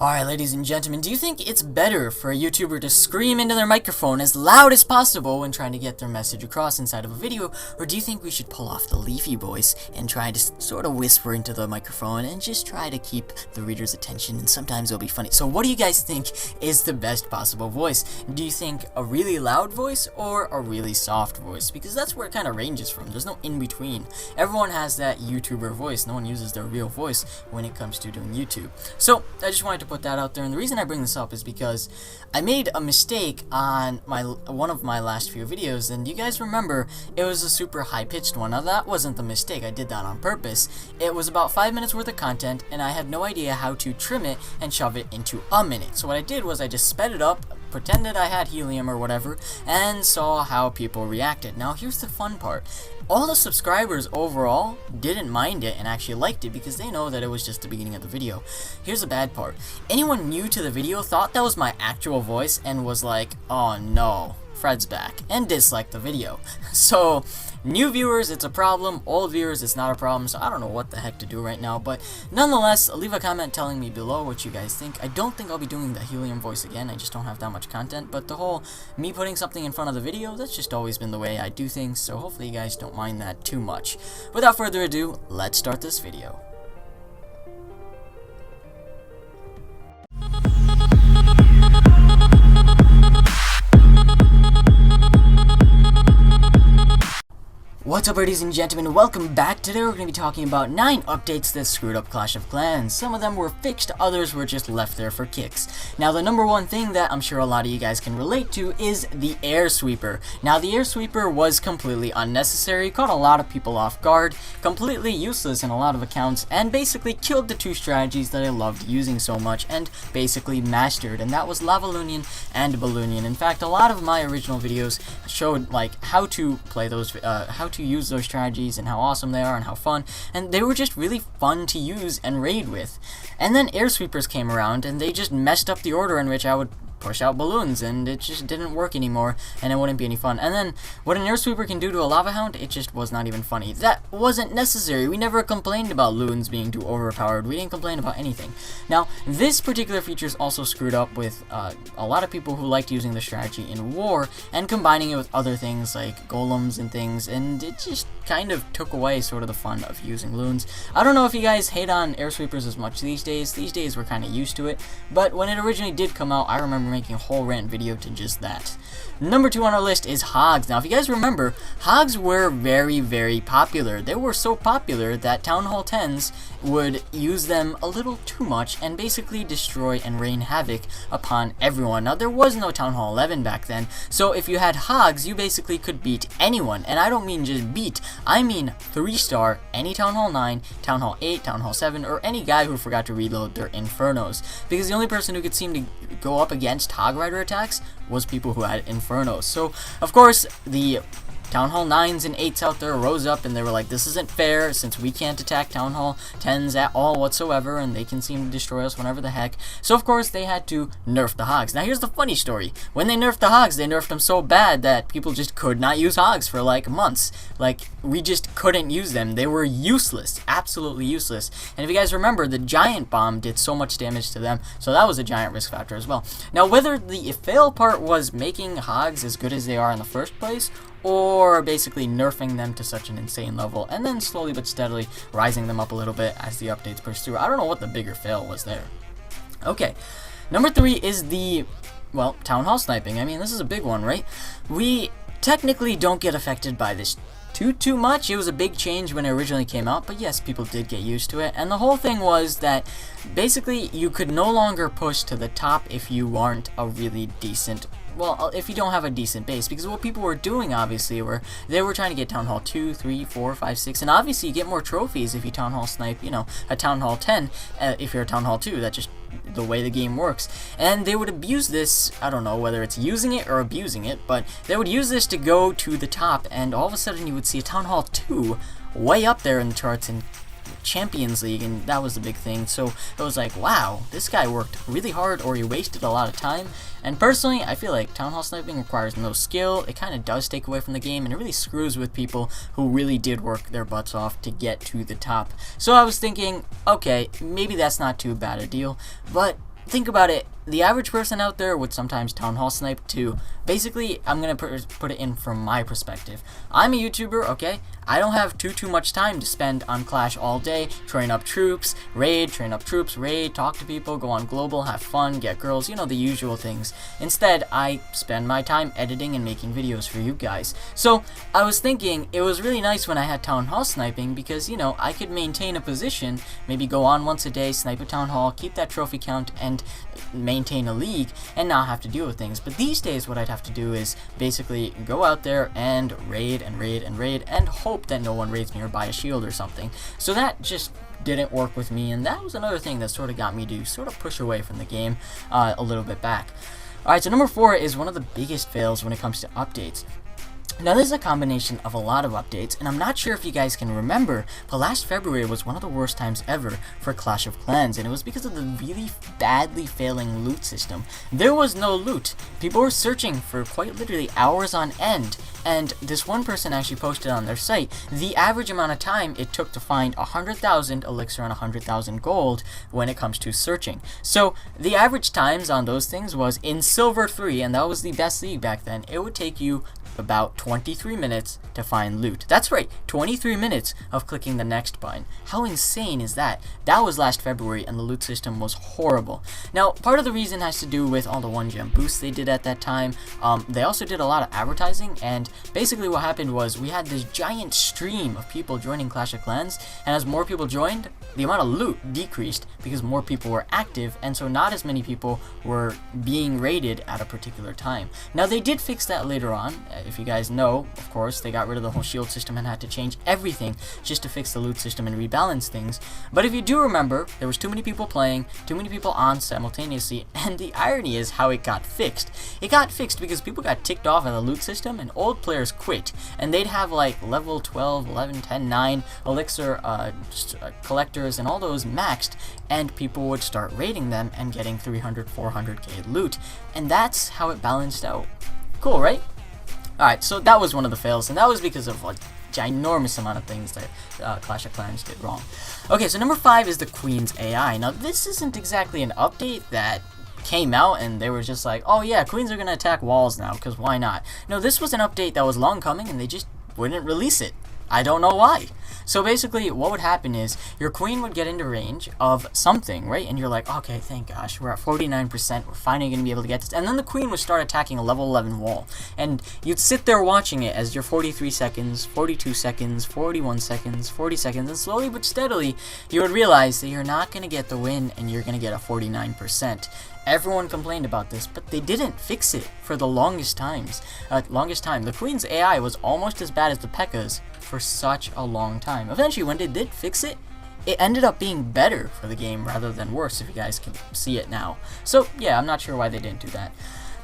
Alright, ladies and gentlemen, do you think it's better for a YouTuber to scream into their microphone as loud as possible when trying to get their message across inside of a video, or do you think we should pull off the leafy voice and try to sort of whisper into the microphone and just try to keep the reader's attention, and sometimes it'll be funny? So what do you guys think is the best possible voice? Do you think a really loud voice or a really soft voice? Because that's where it kind of ranges from. There's no in-between. Everyone has that YouTuber voice. No one uses their real voice when it comes to doing YouTube. So I just wanted to put that out there, and the reason I bring this up is because I made a mistake on one of my last few videos, and you guys remember it was a super high-pitched one. Now that wasn't the mistake, I did that on purpose. It was about 5 minutes worth of content, and I had no idea how to trim it and shove it into a minute. So what I did was I just sped it up, pretended I had helium or whatever, and saw how people reacted. Now here's the fun part. All the subscribers overall didn't mind it and actually liked it because they know that it was just the beginning of the video. Here's the bad part. Anyone new to the video thought that was my actual voice and was like, oh no, Fred's back, and disliked the video. So new viewers, it's a problem. Old viewers, it's not a problem. So I don't know what the heck to do right now, but nonetheless, leave a comment telling me below what you guys think. I don't think I'll be doing the helium voice again. I just don't have that much content, but the whole me putting something in front of the video, that's just always been the way I do things, so hopefully you guys don't mind that too much. Without further ado, let's start this video. What's up, ladies and gentlemen, welcome back. Today we're going to be talking about 9 updates that screwed up Clash of Clans. Some of them were fixed, others were just left there for kicks. Now the number one thing that I'm sure a lot of you guys can relate to is the air sweeper. Now the air sweeper was completely unnecessary, caught a lot of people off guard, completely useless in a lot of accounts, and basically killed the 2 strategies that I loved using so much and basically mastered, and that was Lavalunion and Balloonion. In fact, a lot of my original videos showed like how to play those, how to use those strategies and how awesome they are and how fun, and they were just really fun to use and raid with. And then air sweepers came around and they just messed up the order in which I would push out balloons, and it just didn't work anymore, and it wouldn't be any fun. And then what an air sweeper can do to a lava hound, it just was not even funny. That wasn't necessary. We never complained about loons being too overpowered. We didn't complain about anything. Now this particular feature is also screwed up with a lot of people who liked using the strategy in war and combining it with other things like golems and things, and it just kind of took away sort of the fun of using loons. I don't know if you guys hate on air sweepers as much these days. These days we're kind of used to it, but when it originally did come out, I remember making a whole rant video to just that. Number 2 on our list is hogs. Now if you guys remember, hogs were very popular. They were so popular that Townhall 10s would use them a little too much and basically destroy and rain havoc upon everyone. Now there was no Townhall 11 back then, so if you had hogs, you basically could beat anyone. And I don't mean just beat, I mean 3-star any Townhall 9, Townhall 8, Townhall 7, or any guy who forgot to reload their Infernos. Because the only person who could seem to go up against Hog Rider attacks was people who had Infernos. So of course the Townhall 9s and 8s out there rose up and they were like, this isn't fair since we can't attack Townhall 10s at all whatsoever, and they can seem to destroy us whenever the heck. So of course they had to nerf the hogs. Now here's the funny story. When they nerfed the hogs, they nerfed them so bad that people just could not use hogs for like months. Like, we just couldn't use them. They were useless, absolutely useless. And if you guys remember, the giant bomb did so much damage to them, so that was a giant risk factor as well. Now whether the fail part was making hogs as good as they are in the first place, or basically nerfing them to such an insane level and then slowly but steadily rising them up a little bit as the updates push through, I don't know what the bigger fail was there. Okay, number 3 is the, well, Town Hall sniping. I mean, this is a big one, right? We technically don't get affected by this too much. It was a big change when it originally came out, but yes, people did get used to it. And the whole thing was that basically you could no longer push to the top if you aren't a really decent, well, if you don't have a decent base, because what people were doing obviously were they were trying to get Town Hall 2, 3, 4, 5, 6, and obviously you get more trophies if you Town Hall snipe, you know, a Town Hall 10 if you're a Town Hall 2. That's just the way the game works. And they would abuse this, I don't know whether it's using it or abusing it, but they would use this to go to the top, and all of a sudden you would see a Town Hall 2 way up there in the charts and Champions League, and that was the big thing. So it was like, wow, this guy worked really hard, or he wasted a lot of time. And personally, I feel like Town Hall sniping requires no skill. It kind of does take away from the game, and it really screws with people who really did work their butts off to get to the top. So I was thinking, okay, maybe that's not too bad a deal, but think about it, the average person out there would sometimes Townhall snipe too. Basically, I'm gonna put it in from my perspective. I'm a YouTuber, okay? I don't have too much time to spend on Clash all day, train up troops, raid, talk to people, go on global, have fun, get girls, you know, the usual things. Instead, I spend my time editing and making videos for you guys. So, I was thinking, it was really nice when I had Townhall sniping because, you know, I could maintain a position, maybe go on once a day, snipe a Townhall, keep that trophy count, and maintain a league, and not have to deal with things. But these days, what I'd have to do is basically go out there and raid, and hope that no one raids me or buy a shield or something. So that just didn't work with me, and that was another thing that sort of got me to sort of push away from the game a little bit back. Alright, so number 4 is one of the biggest fails when it comes to updates. Now, this is a combination of a lot of updates, and I'm not sure if you guys can remember, but last February was one of the worst times ever for Clash of Clans, and it was because of the really badly failing loot system. There was no loot. People were searching for quite literally hours on end, and this one person actually posted on their site the average amount of time it took to find 100,000 elixir and 100,000 gold when it comes to searching. So, the average times on those things was in Silver 3, and that was the best league back then, it would take you about 23 minutes to find loot. That's right, 23 minutes of clicking the next button. How insane is that? That was last February, and the loot system was horrible. Now, part of the reason has to do with all the 1-gem boosts they did at that time. They also did a lot of advertising, and basically what happened was we had this giant stream of people joining Clash of Clans, and as more people joined, the amount of loot decreased because more people were active, and so not as many people were being raided at a particular time. Now, they did fix that later on. If you guys know, of course, they got rid of the whole shield system and had to change everything just to fix the loot system and rebalance things. But if you do remember, there was too many people playing, too many people on simultaneously, and the irony is how it got fixed. It got fixed because people got ticked off of the loot system and old players quit, and they'd have like level 12, 11, 10, 9 elixir collectors and all those maxed, and people would start raiding them and getting 300, 400k loot, and that's how it balanced out. Cool, right? Alright, so that was one of the fails, and that was because of like ginormous amount of things that Clash of Clans did wrong. Okay, so number 5 is the Queen's AI. Now, this isn't exactly an update that came out and they were just like, oh yeah, queens are gonna attack walls now, because why not? No, this was an update that was long coming and they just wouldn't release it. I don't know why. So basically, what would happen is your queen would get into range of something, right? And you're like, okay, thank gosh, we're at 49%, we're finally going to be able to get this. And then the queen would start attacking a level 11 wall. And you'd sit there watching it as your 43 seconds, 42 seconds, 41 seconds, 40 seconds, and slowly but steadily, you would realize that you're not going to get the win and you're going to get a 49%. Everyone complained about this, but they didn't fix it for the longest time. The Queen's AI was almost as bad as the P.E.K.K.A.'s for such a long time. Eventually, when they did fix it, it ended up being better for the game rather than worse, if you guys can see it now. So, yeah, I'm not sure why they didn't do that.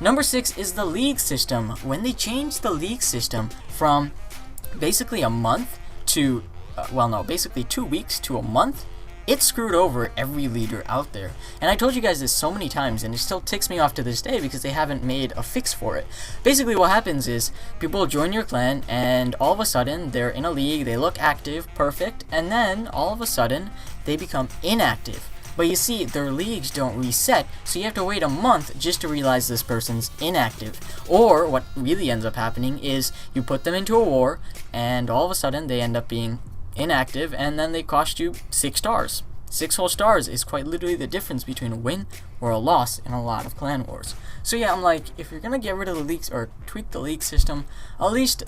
Number 6 is the league system. When they changed the league system from basically a month to, basically 2 weeks to a month, it screwed over every leader out there. And I told you guys this so many times, and it still ticks me off to this day because they haven't made a fix for it. Basically what happens is, people join your clan, and all of a sudden, they're in a league, they look active, perfect, and then, all of a sudden, they become inactive. But you see, their leagues don't reset, so you have to wait a month just to realize this person's inactive. Or, what really ends up happening is, you put them into a war, and all of a sudden, they end up being inactive, and then they cost you 6 stars. 6 whole stars is quite literally the difference between a win or a loss in a lot of clan wars. So yeah, I'm like, if you're gonna get rid of the leagues or tweak the league system, at least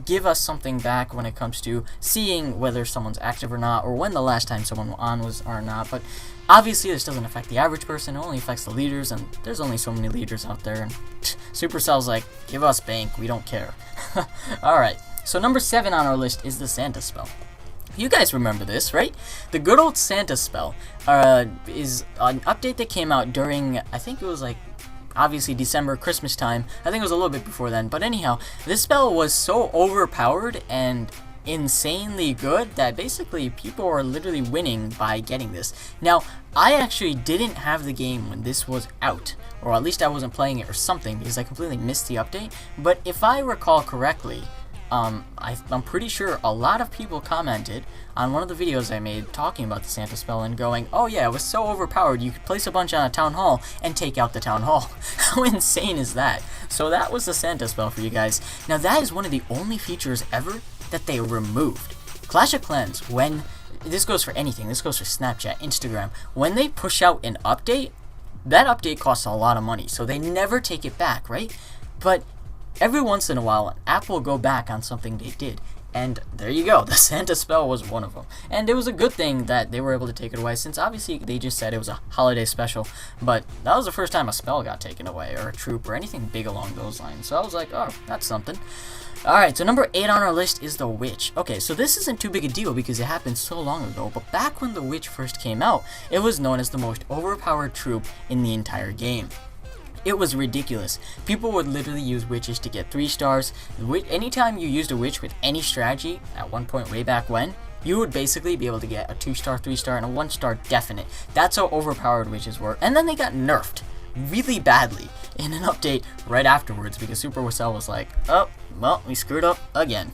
give us something back when it comes to seeing whether someone's active or not, or when the last time someone on was or not. But obviously this doesn't affect the average person, it only affects the leaders, and there's only so many leaders out there, and Supercell's like, give us bank, we don't care. Alright, so number 7 on our list is the Santa spell. You guys remember this, right? The good old Santa spell is an update that came out during, I think it was like, obviously December, Christmas time. I think it was a little bit before then. But anyhow, this spell was so overpowered and insanely good that basically people are literally winning by getting this. Now, I actually didn't have the game when this was out, or at least I wasn't playing it or something because I completely missed the update. But if I recall correctly, I'm pretty sure a lot of people commented on one of the videos I made talking about the Santa spell and going, oh yeah, it was so overpowered, you could place a bunch on a Town Hall and take out the Town Hall. How insane is that? So that was the Santa spell for you guys. Now that is one of the only features ever that they removed. Clash of Clans, when, this goes for anything, this goes for Snapchat, Instagram, when they push out an update, that update costs a lot of money, so they never take it back, right? But every once in a while, an app will go back on something they did. And there you go, the Santa spell was one of them. And it was a good thing that they were able to take it away, since obviously they just said it was a holiday special. But that was the first time a spell got taken away, or a troop, or anything big along those lines. So I was like, oh, that's something. Alright, so number 8 on our list is the Witch. Okay, so this isn't too big a deal because it happened so long ago, but back when the Witch first came out, it was known as the most overpowered troop in the entire game. It was ridiculous. People would literally use witches to get 3 stars. Anytime you used a witch with any strategy, at one point way back when, you would basically be able to get a 2-star, 3-star, and a 1-star definite. That's how overpowered witches were. And then they got nerfed really badly in an update right afterwards because Supercell was like, oh, well, we screwed up again.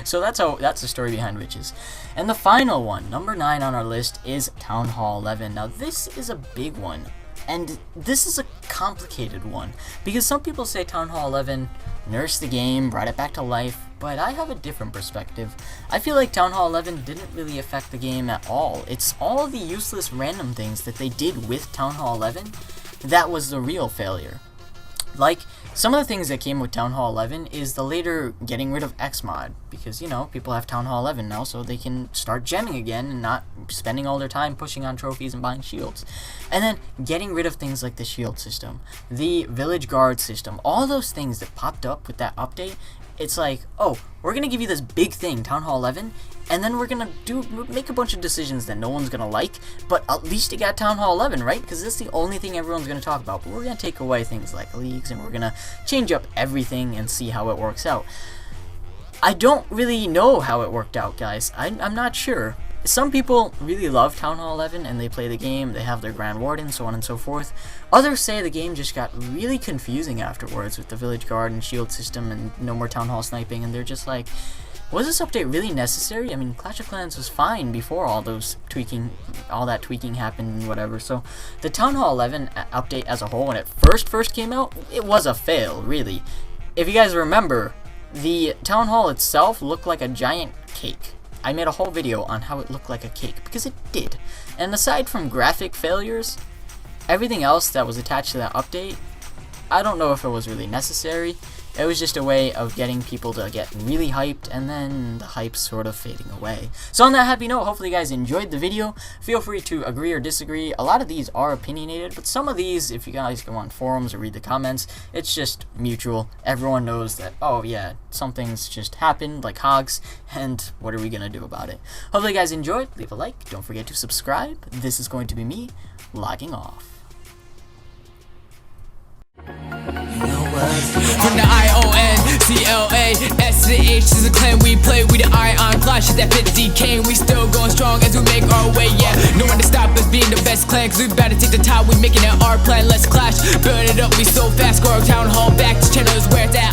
So that's the story behind witches. And the final one, number 9 on our list, is Townhall 11. Now this is a big one. And this is a complicated one, because some people say Townhall 11 nursed the game, brought it back to life, but I have a different perspective. I feel like Townhall 11 didn't really affect the game at all. It's all the useless random things that they did with Townhall 11 that was the real failure. Like, some of the things that came with Townhall 11 is the later getting rid of X-Mod, because, you know, people have Townhall 11 now, so they can start gemming again and not spending all their time pushing on trophies and buying shields. And then getting rid of things like the shield system, the village guard system, all those things that popped up with that update. It's like, oh, we're going to give you this big thing, Townhall 11, and then we're going to make a bunch of decisions that no one's going to like, but at least you got Townhall 11, right? Because that's the only thing everyone's going to talk about. But we're going to take away things like leagues, and we're going to change up everything and see how it works out. I don't really know how it worked out, guys. I'm not sure. Some people really love Townhall 11 and they play the game, they have their Grand Warden, so on and so forth. Others say the game just got really confusing afterwards with the village guard and shield system and no more Town Hall sniping, and they're just like, was this update really necessary? I mean, Clash of Clans was fine before all that tweaking happened and whatever. So the Townhall 11 update as a whole, when it first came out, it was a fail, really. If you guys remember, the Town Hall itself looked like a giant cake. I made a whole video on how it looked like a cake, because it did. And aside from graphic failures, everything else that was attached to that update, I don't know if it was really necessary. It was just a way of getting people to get really hyped, and then the hype sort of fading away. So on that happy note, hopefully you guys enjoyed the video. Feel free to agree or disagree. A lot of these are opinionated, but some of these, if you guys go on forums or read the comments, it's just mutual. Everyone knows that, oh yeah, some things just happened, like hogs, and what are we gonna do about it? Hopefully you guys enjoyed. Leave a like. Don't forget to subscribe. This is going to be me logging off. From the I.O.N.C.L.A.S.H is a clan we play. We the I.O.N.C.L.A.S H, that 50K, and we still going strong as we make our way. Yeah, no one to stop us being the best clan, cause we about to take the top. We making it our plan, let's clash, burn it up, we so fast. Go our Town Hall back, this channel is where it's at.